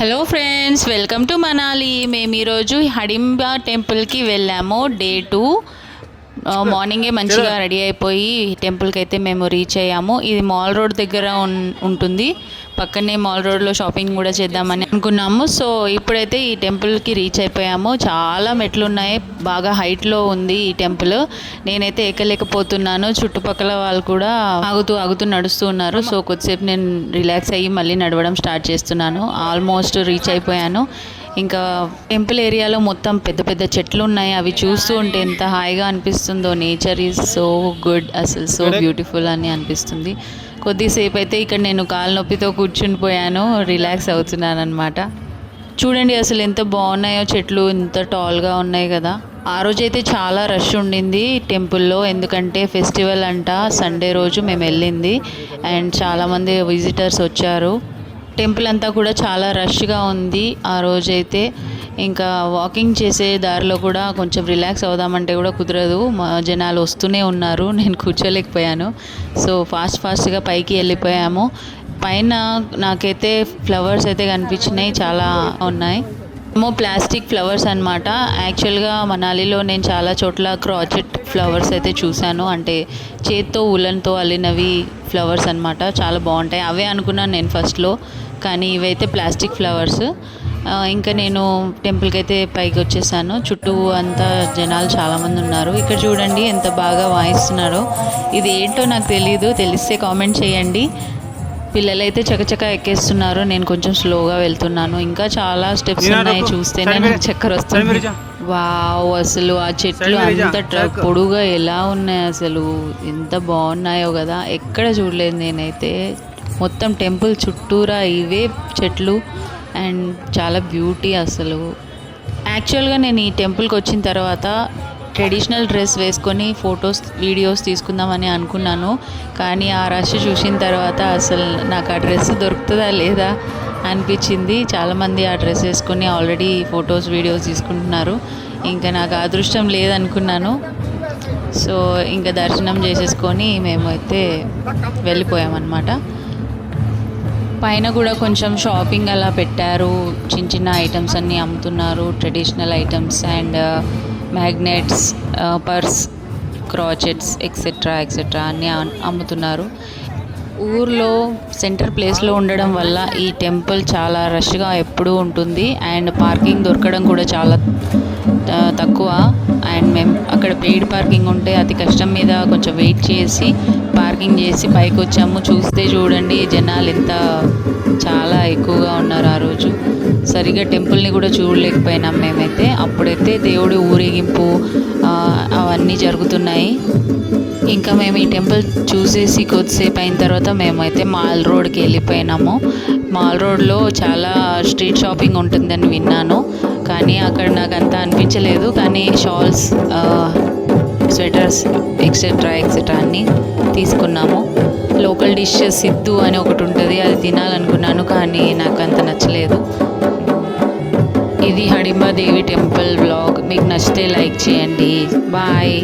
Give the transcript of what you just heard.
Hello friends, welcome to Manali. మేము ఈరోజు హడింబా టెంపుల్కి వెళ్ళాము. డే 2 మార్నింగే మంచిగా రెడీ అయిపోయి టెంపుల్కి అయితే మేము రీచ్ అయ్యాము. ఇది మాల్ రోడ్ దగ్గర ఉంటుంది. పక్కనే మాల్ రోడ్లో షాపింగ్ కూడా చేద్దామని అనుకున్నాము. సో ఇప్పుడైతే ఈ టెంపుల్కి రీచ్ అయిపోయాము. చాలా మెట్లు ఉన్నాయి, బాగా హైట్లో ఉంది ఈ టెంపుల్. నేనైతే ఎక్కలేకపోతున్నాను, చుట్టుపక్కల వాళ్ళు కూడా ఆగుతూ నడుస్తూ ఉన్నారు. సో కొద్దిసేపు నేను రిలాక్స్ అయ్యి మళ్ళీ నడవడం స్టార్ట్ చేస్తున్నాను. ఆల్మోస్ట్ రీచ్ అయిపోయాను. ఇంకా టెంపుల్ ఏరియాలో మొత్తం పెద్ద పెద్ద చెట్లు ఉన్నాయి. అవి చూస్తూ ఉంటే ఎంత హాయిగా అనిపిస్తుందో. నేచర్ ఈజ్ సో గుడ్, అసలు సో బ్యూటిఫుల్ అని అనిపిస్తుంది. కొద్దిసేపు అయితే ఇక్కడ నేను కాలు నొప్పితో కూర్చుని పోయాను, రిలాక్స్ అవుతున్నాను అనమాట. చూడండి అసలు ఎంత బాగున్నాయో చెట్లు, ఎంత టాల్గా ఉన్నాయి కదా. ఆ రోజైతే చాలా రష్ ఉండింది టెంపుల్లో, ఎందుకంటే ఫెస్టివల్ అంట. సండే రోజు మేము వెళ్ళింది అండ్ చాలామంది విజిటర్స్ వచ్చారు. టెంపుల్ అంతా కూడా చాలా రష్గా ఉంది ఆ రోజైతే. ఇంకా వాకింగ్ చేసే దారిలో కూడా కొంచెం రిలాక్స్ అవుదామంటే కూడా కుదరదు, జనాలు వస్తూనే ఉన్నారు. నేను కూర్చోలేకపోయాను. సో ఫాస్ట్గా పైకి వెళ్ళిపోయాము. పైన నాకైతే ఫ్లవర్స్ అయితే కనిపించినాయి, చాలా ఉన్నాయి. ఏమో ప్లాస్టిక్ ఫ్లవర్స్ అనమాట. యాక్చువల్గా మనాలిలో నేను చాలా చోట్ల క్రాచెట్ ఫ్లవర్స్ అయితే చూశాను, అంటే చేత్తో ఉలన్తో అల్లినవి ఫ్లవర్స్ అనమాట. చాలా బాగుంటాయి, అవే అనుకున్నాను నేను ఫస్ట్లో, కానీ ఇవైతే ప్లాస్టిక్ ఫ్లవర్స్. ఇంకా నేను టెంపుల్కి అయితే పైకి వచ్చేసాను. చుట్టూ అంతా జనాలు చాలామంది ఉన్నారు. ఇక్కడ చూడండి ఎంత బాగా వాయిస్తున్నారో. ఇది ఏంటో నాకు తెలియదు, తెలిస్తే కామెంట్ చేయండి. పిల్లలైతే చకచక ఎక్కేస్తున్నారు, నేను కొంచెం స్లోగా వెళ్తున్నాను. ఇంకా చాలా స్టెప్స్ ఉన్నాయి, చూస్తేనే నాకు చక్కర వస్తుంది. వావ్, అసలు ఆ చెట్లు అంత పొడుగా ఎలా ఉన్నాయి, అసలు ఎంత బాగున్నాయో కదా. ఎక్కడ చూడలేదు నేనైతే. మొత్తం టెంపుల్ చుట్టూరా ఇవే చెట్లు అండ్ చాలా బ్యూటీ అసలు. యాక్చువల్గా నేను ఈ టెంపుల్కి వచ్చిన తర్వాత ట్రెడిషనల్ డ్రెస్ వేసుకొని ఫొటోస్ వీడియోస్ తీసుకుందామని అనుకున్నాను, కానీ ఆ రష్ చూసిన తర్వాత అసలు నాకు ఆ డ్రెస్ దొరుకుతుందా లేదా అనిపించింది. చాలామంది ఆ డ్రెస్ వేసుకొని ఆల్రెడీ ఫొటోస్ వీడియోస్ తీసుకుంటున్నారు. ఇంకా నాకు అదృష్టం లేదనుకున్నాను. సో ఇంకా దర్శనం చేసేసుకొని మేమైతే వెళ్ళిపోయామన్నమాట. పైన కూడా కొంచెం షాపింగ్ అలా పెట్టారు, చిన్న ఐటమ్స్ అన్నీ అమ్ముతున్నారు. Traditional items and magnets, purse, crochets etcetera అన్నీ అమ్ముతున్నారు. ఊర్లో సెంటర్ ప్లేస్లో ఉండడం వల్ల ఈ టెంపుల్ చాలా రష్గా ఎప్పుడూ ఉంటుంది అండ్ పార్కింగ్ దొరకడం కూడా చాలా తక్కువ. అండ్ మేము అక్కడ పెయిడ్ పార్కింగ్ ఉంటే అతి కష్టం మీద కొంచెం వెయిట్ చేసి పార్కింగ్ చేసి పైకి వచ్చాము. చూస్తే చూడండి జనాలు ఎంత చాలా ఎక్కువగా ఉన్నారు. ఆ రోజు సరిగ్గా టెంపుల్ని కూడా చూడలేకపోయినాం మేమైతే. అప్పుడైతే దేవుడి ఊరేగింపు అవన్నీ జరుగుతున్నాయి. ఇంకా మేము ఈ టెంపుల్ చూసేసి కొద్దిసేపు అయిన తర్వాత మేమైతే మాల్ రోడ్కి వెళ్ళిపోయినాము. మాల్ రోడ్లో చాలా స్ట్రీట్ షాపింగ్ ఉంటుందని విన్నాను, కానీ అక్కడ నాకు అంత అనిపించలేదు. కానీ షాల్స్, స్వెటర్స్ ఎక్సెట్రా అన్నీ తీసుకున్నాము. లోకల్ డిష్ సిద్ధు అని ఒకటి ఉంటుంది, అది తినాలనుకున్నాను, కానీ నాకు అంత నచ్చలేదు. ఇది హడింబా దేవి టెంపుల్ వ్లాగ్. మీకు నచ్చితే లైక్ చేయండి. బాయ్.